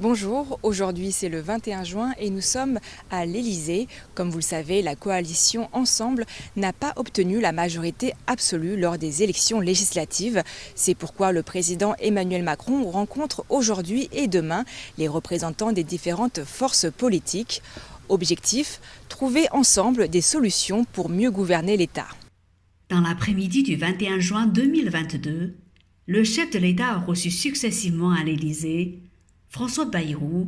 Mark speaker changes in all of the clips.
Speaker 1: Bonjour, aujourd'hui c'est le 21 juin et nous sommes à l'Élysée. Comme vous le savez, la coalition Ensemble n'a pas obtenu la majorité absolue lors des élections législatives. C'est pourquoi le président Emmanuel Macron rencontre aujourd'hui et demain les représentants des différentes forces politiques. Objectif, trouver ensemble des solutions pour mieux gouverner l'État.
Speaker 2: Dans l'après-midi du 21 juin 2022, le chef de l'État a reçu successivement à l'Élysée François Bayrou,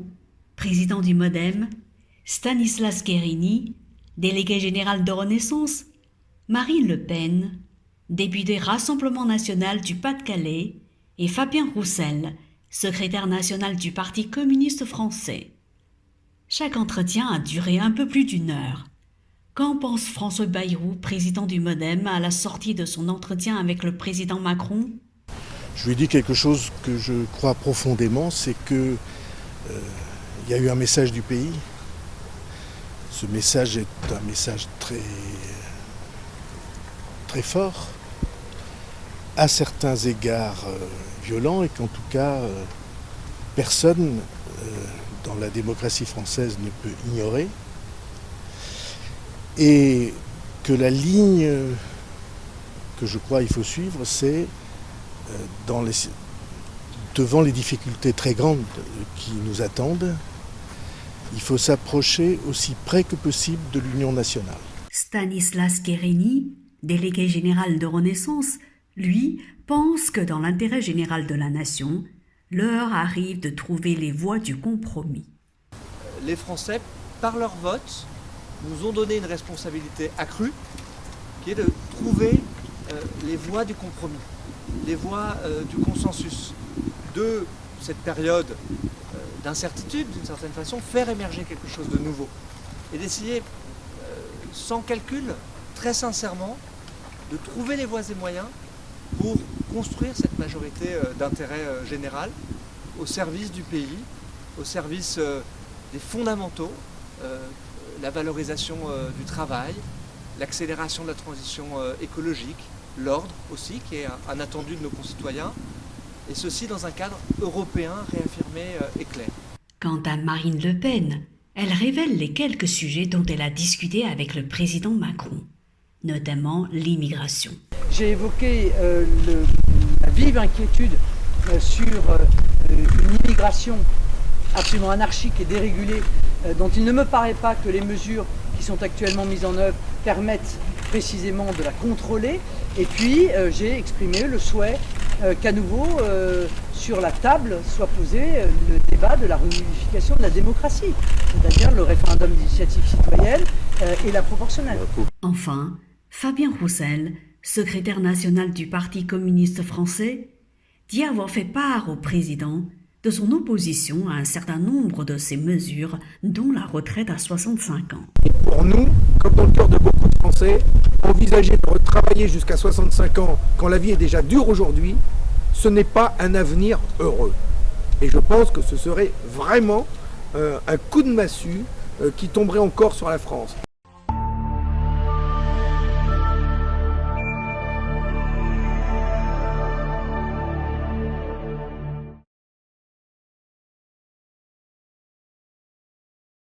Speaker 2: président du MoDem, Stanislas Guerini, délégué général de Renaissance, Marine Le Pen, député Rassemblement national du Pas-de-Calais, et Fabien Roussel, secrétaire national du Parti communiste français. Chaque entretien a duré un peu plus d'une heure. Qu'en pense François Bayrou, président du MoDem, à la sortie de son entretien avec le président Macron ?
Speaker 3: Je lui ai dit quelque chose que je crois profondément, c'est que y a eu un message du pays. Ce message est un message très fort, à certains égards violent, et qu'en tout cas personne dans la démocratie française ne peut ignorer. Et que la ligne que je crois il faut suivre, c'est devant les difficultés très grandes qui nous attendent, il faut s'approcher aussi près que possible de l'union nationale.
Speaker 2: Stanislas Guerini, délégué général de Renaissance, lui, pense que dans l'intérêt général de la nation, l'heure arrive de trouver les voies du compromis.
Speaker 4: Les Français, par leur vote, nous ont donné une responsabilité accrue, qui est de trouver les voies du compromis, les voies du consensus, de cette période d'incertitude, d'une certaine façon, faire émerger quelque chose de nouveau. Et d'essayer, sans calcul, très sincèrement, de trouver les voies et moyens pour construire cette majorité d'intérêt général au service du pays, au service des fondamentaux, la valorisation du travail, l'accélération de la transition écologique, l'ordre aussi, qui est un attendu de nos concitoyens, et ceci dans un cadre européen réaffirmé et clair.
Speaker 2: Quant à Marine Le Pen, elle révèle les quelques sujets dont elle a discuté avec le président Macron, notamment l'immigration.
Speaker 5: J'ai évoqué la vive inquiétude sur une immigration absolument anarchique et dérégulée, dont il ne me paraît pas que les mesures qui sont actuellement mises en œuvre permettent précisément de la contrôler. Et puis j'ai exprimé le souhait qu'à nouveau sur la table soit posé le débat de la revivification de la démocratie, c'est-à-dire le référendum d'initiative citoyenne et la proportionnelle.
Speaker 2: Enfin, Fabien Roussel, secrétaire national du Parti communiste français, dit avoir fait part au président de son opposition à un certain nombre de ces mesures, dont la retraite à 65 ans.
Speaker 6: Pour nous, comme dans le cœur de beaucoup de Français, envisager de retravailler jusqu'à 65 ans quand la vie est déjà dure aujourd'hui, ce n'est pas un avenir heureux. Et je pense que ce serait vraiment un coup de massue qui tomberait encore sur la France.